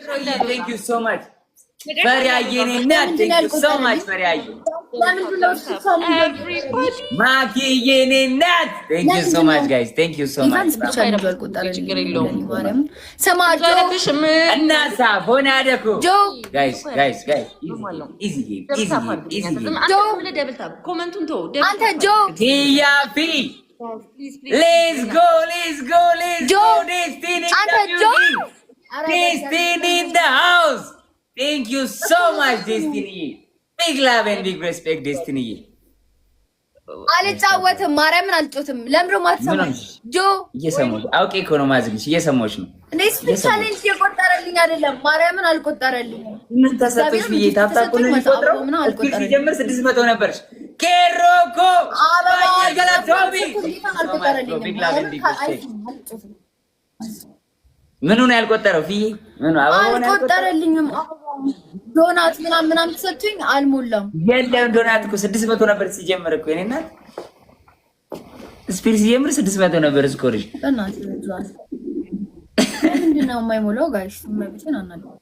Thank you so much. Mariaye Nenat, thank you so much, Mariaye. Maki Nenat, thank you so much, guys. Thank you so much. Anasa, Bonadaku. Guys, easy game. Tia P. Let's go. Destiny in the house. Thank you so much, Destiny. Big love and big respect, Destiny. አልጫወትም ማርያምን አልጮትም ለምሮ ማትሰማኝ ጆ እየሰማሁሽ አውቄ እኮ ነው ማዝግሽ እየሰማሁሽ ነው እንዴስ ቻሌንጅ የቆጠረልኝ አይደለም ማርያምን አልቆጠረልኝ ምን ተሰጥቶሽ ብዬ ታጣቁን ቆጥረው እስኪ ጀምር 600 ነበርሽ ኬሮኮ አባዬ ገላቶቢ ምኑ ነው ያልቆጠረው ፍዬ ምኑ አባው ነው አልቆጠረልኝም ዶናት ምናምን ተሰጥቶኝ አልሞላም የለም ዶናት እኮ 600 ነበር ሲጀምር እኮ የኔና ስፒሪት ሲጀምር 600 ነበር ስኮርሽ እናት ልጅዋን ምንድነው የማይሞላው ጋይስ መብቴን አናለው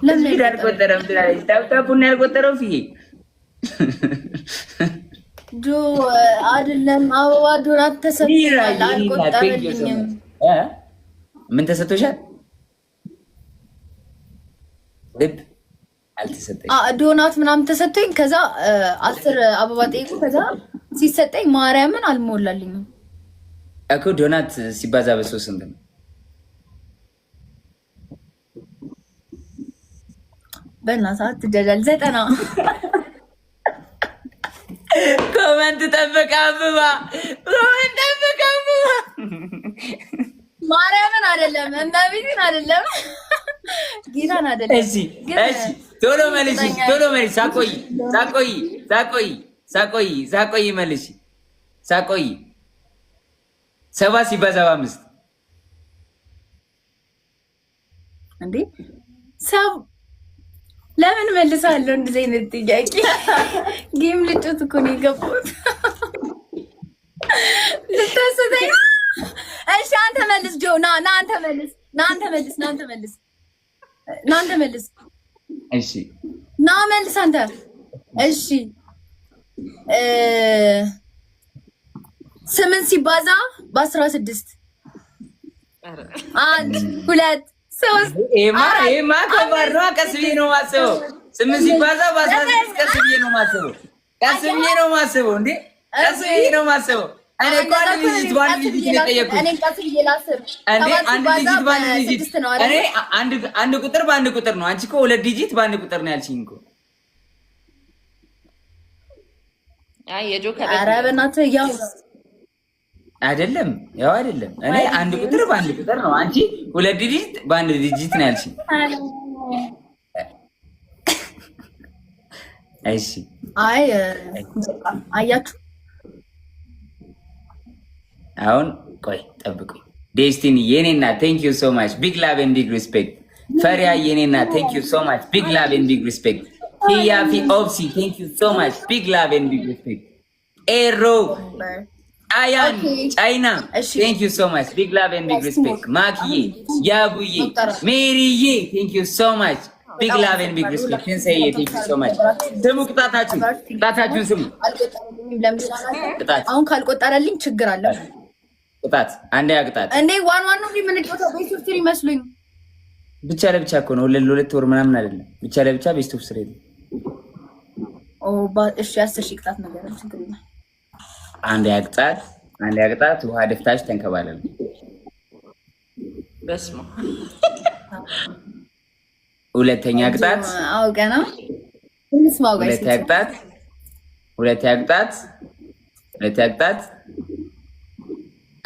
ለምን ያልቆጠረም ትላለች ታውታቡን ያልቆጠረው ፍዬ ጆ አይደለም አበባ ዶናት ተሰጥቶኝ አልቆጠረልኝም ምን ተሰጥቶሻል ልብ አልተሰጠኝ ዶናት ምናምን ተሰጥቶኝ ከዛ 10 አበባ ጠይቁ ከዛ ሲሰጠኝ ማርያምን አልሞላልኝም እኮ ዶናት ሲባዛ በ3 ስንት ነው በእናትህ ትደዳል 90 ኮመንት ጠብቃብባ ማርያምን አይደለም እመቤቴን አይደለም ጌታን አይደለም እሺ ቶሎ መልሺ ሳቆይ መልሺ ሳቆይ 7 ሲባዛ በ5 እንዴ ሰብ ለምን መልሳለሁ እንደዚህ አይነት ጥያቄ ጌም ልጭት እኮ ነው የገባሁት ልታሰተኝ እሺ አንተ መልስ ጆ ና አንተ መልስ እሺ ና መልስ አንተ እሺ 8 ሲባዛ በ16 1 2 3 ኤማ ከባድ ነው ቀስ ብዬ ነው የማስበው 8 ሲባዛ በ16 ቀስ ብዬ ነው የማስበው እንዴ ቀስ ብዬ ነው የማስበው እኔ አንድ ዲጂት ባንድ ዲጂት ነው የጠየኩት እኔ ቀስ ብዬ ላስብ እንዴ አንድ ዲጂት ባንድ ዲጂት እኔ አንድ ቁጥር በአንድ ቁጥር ነው አንቺ እኮ 2 ዲጂት በአንድ ቁጥር ነው ያልሽኝ እኮ አይ የጆከር ኧረ በእናትህ ያው አይደለም እኔ አንድ ቁጥር በአንድ ቁጥር ነው አንቺ 2 ዲጂት በአንድ ዲጂት ነው ያልሽኝ እሺ አይ አያችሁ አሁን ቆይ ጠብቁኝ ዴስቲኒ የኔና ቴንክ ዩ ሶ ማች ቢግ ላቭ ኤንድ ቢግ ሪስፔክት ፈሪያ የኔና ቴንክ ዩ ሶ ማች ቢግ ላቭ ኤንድ ቢግ ሪስፔክት ሂያፊ ኦፕሲ ቴንክ ዩ ሶ ማች ቢግ ላቭ ኤንድ ቢግ ሪስፔክት ኤሮ አያን ቻይና ቴንክ ዩ ሶ ማች ቢግ ላቭ ኤንድ ቢግ ሪስፔክት ማኪዬ ያቡዬ ሜሪዬ ቴንክ ዩ ሶ ማች ቢግ ላቭ ኤንድ ቢግ ሪስፔክት እንሰዬ ቴንክ ዩ ሶ ማች ስሙ ቅጣታችሁን ስሙ አሁን ካልቆጠረልኝ ችግር አለ ቅጣት አንዴ ያቅጣት እንዴ ዋን ነው የምንጫወተው ቤስት ኦፍ 3 ይመስሉኝ ብቻ ለብቻ እኮ ነው ለሁለት ወር ምናምን አይደለም ብቻ ለብቻ ቤስት ኦፍ 3 እሺ 10 ሺህ ቅጣት ነገር ችግር የለም አንዴ ያቅጣት ውሃ ደፍታሽ ተንከባለል በስመ ሁለተኛ ቅጣት አውቀና እንስማው ጋይስ ሁለት ያቅጣት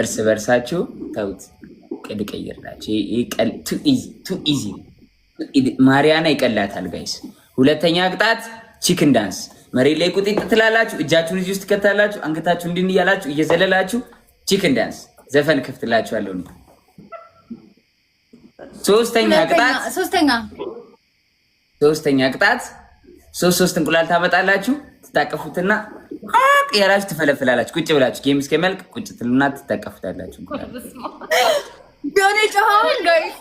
እርስ በርሳችሁ ተውት ቀይርላችሁ ይቀል ቱ ኢዚ ማሪያና ይቀላታል ጋይስ ሁለተኛ ቅጣት ቺክን ዳንስ መሬት ላይ ቁጥጥ ትላላችሁ እጃችሁን እዚህ ውስጥ ከተላላችሁ አንገታችሁ እንድን ይያላችሁ እየዘለላችሁ ቺክን ዳንስ ዘፈን ከፍትላችኋለሁ ነው ሶስተኛ ቅጣት ሶስት እንቁላል ታመጣላችሁ ትታቀፉትና ያላችሁ ትፈለፍላላችሁ ቁጭ ብላችሁ ጌም እስከሚያልቅ ቁጭ ትሉና ትታቀፉታላችሁ ዶኔ ጫውን ጋይስ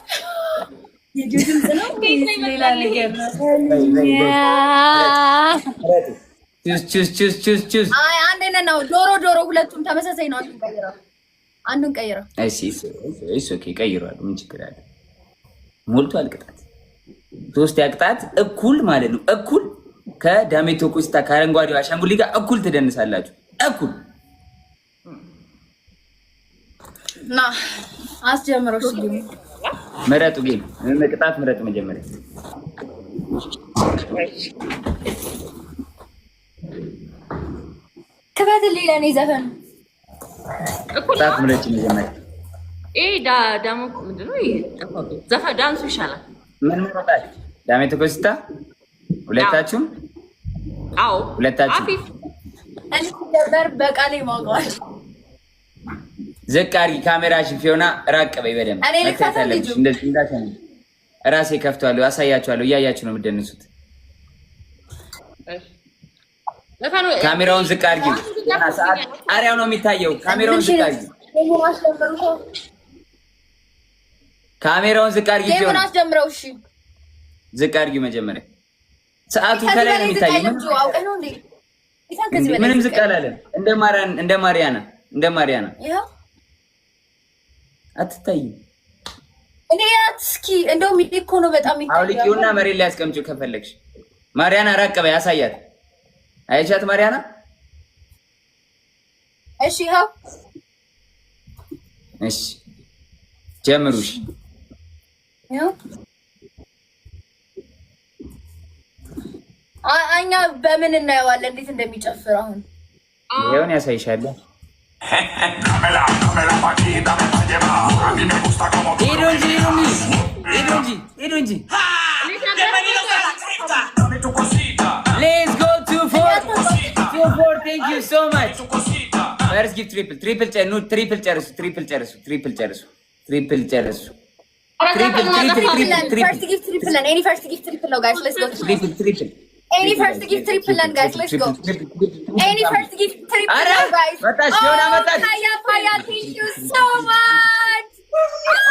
ድምፅ ነው ሌላ ነገር ነው? ቹስ አይ አንድ ነው። ዶሮ ሁለቱም ተመሳሳይ ነው። አንዱን ቀይረው። እሺ ኦኬ ቀይረዋል። ምን ችግር አለ? ሞልቷል ቅጣት 3 ያቅጣት እኩል ማለት ነው። እኩል ከዳሜቶ ኮስታ ከአረንጓዴው አሻንጉሊት ጋር እኩል ትደንሳላችሁ። እኩል ና አስጀምረው። እሺ ምረጡ። ጌም ቅጣት ምረጡ። መጀመሪያ ክፈትልኝ ለኔ ዘፈን ቅጣት ምረጭ። መጀመሪያ ደግሞ ምንድን ነው ዘፈን ዳንሱ ይሻላል። ምን ምረጣችሁ? ዳሜቶ ኮስታ ሁለታችሁም? አዎ ሁለታችሁም። እኔ ነበር በቃሌ ማውቀዋል። ዝቅ አድርጊ ካሜራሽን። ፊዮና ራቅ በይ በደንብ። እኔ ልከታተልሽ እንደዚህ እንዳትሆን። ራሴ ከፍቷለሁ፣ አሳያችኋለሁ። እያያችሁ ነው የምትደንሱት። ካሜራውን ዝቅ አድርጊ። ጣሪያው ነው የሚታየው። ካሜራውን ዝቅ አድርጊ። ካሜራውን ዝቅ አድርጊ። ፊዮና አስጀምረው። እሺ ዝቅ አድርጊ መጀመሪያ። ሰዓቱ ከላይ ነው የሚታየው። ምንም ዝቅ አላለም። እንደ ማሪያና ይኸው አትታይም። እኔ እስኪ እንደውም እኮ ነው በጣም ይታያል። አውልቂውና መሬት ላይ አስቀምጪው ከፈለግሽ። ማሪያና ራቅ በይ፣ አሳያት። አያቻት ማሪያና። እሺ ይኸው። እሺ ጀምሩሽ። ይኸው እኛ በምን እናየዋለን እንዴት እንደሚጨፍር አሁን ይሄውን ያሳይሻል። ሄዶ እንጂ Let's go to 4. Thank you so much. First give triple ጨርሱ። Triple ጨርሱ። First give triple and any first give triple ነው guys. Let's go. Triple. Any first give triple and guys. Let's go. Any first give triple guys. መጣሽ ዮና መጣሽ። ፋያ thank you so much.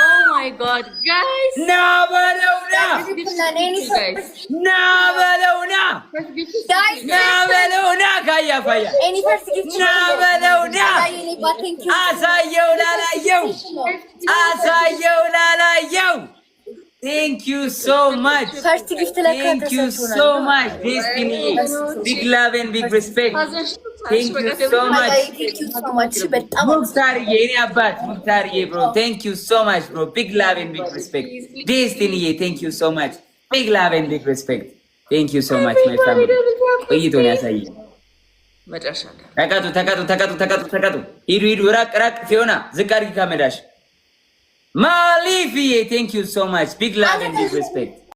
Oh my god guys. ና በለውና ካያ ፋያ any first give ና በለውና አሳየው ላላየው Thank you so much. First gift Thank you so much, Destiny. Big love and big respect. Thank you so much. በጣም ሙክታርዬ የኔ አባት ሙክታርዬ bro. Thank you so much bro. Big love and big respect. Destiny, thank you so much. Big love and big respect. Thank you so much my family. ቆይቶን ያሳይ መጨረሻ ተቀጡ ሂዱ ራቅ ፊዮና ዝቅ አድርጊ ካሜራሽ Malifi, thank you so much. Big love and big respect.